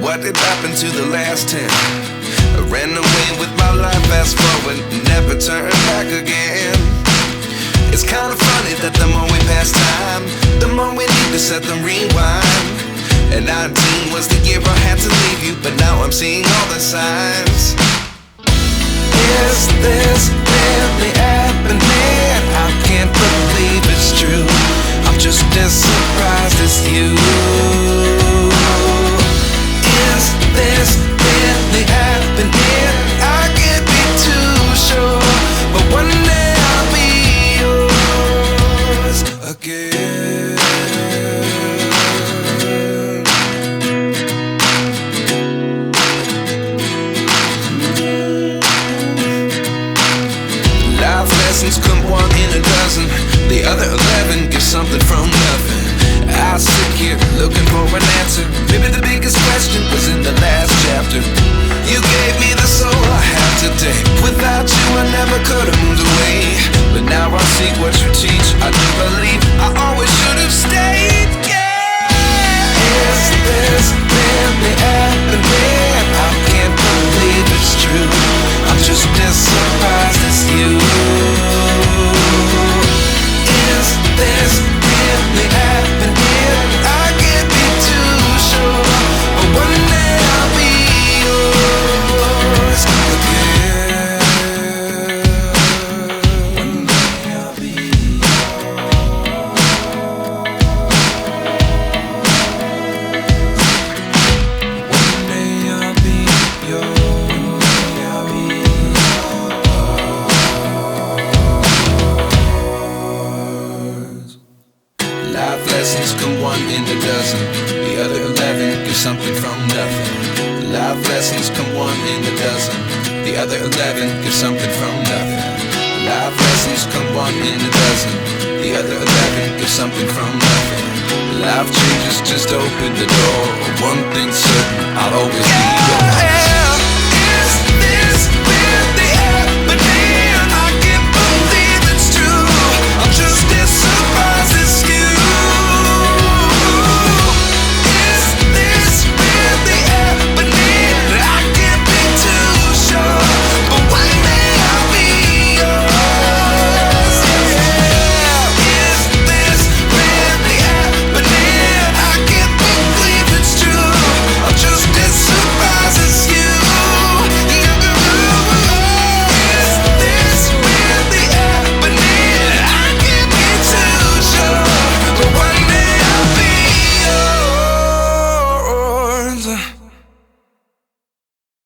what did happen to the last 10? I ran away with my life, fast forward, never turn back again. It's kind of funny that the more we pass time, the more we need to set them rewind. And 19 was the year I had to leave you, but now I'm seeing all the signs. Is this really happening? I can't believe it's true. I'm just as surprised as you. Is this really happening? I can't be too sure, but one day I'll be yours again. Life lessons come one in a dozen. The other 11 get something from nothing. I sit here looking for an answer. Maybe the biggest question was in the last chapter. You gave me the soul I have today. Without you I never could have moved away. But now I see what you teach. I do believe I always should have stayed. Yeah. Is this really happening? I can't believe it's true. I'm just as surprised as you. Is this really happening? I can't be too sure, but one day I'll be yours again. One day I'll be yours. One day I'll be yours. One day I'll be yours. Life lessons come one in a dozen. The other 11 give something from nothing. Life lessons come one in a dozen. The other 11 give something from nothing. Life lessons come one in a dozen. The other 11 give something from nothing. Life changes just open the door. One thing's certain, I'll always be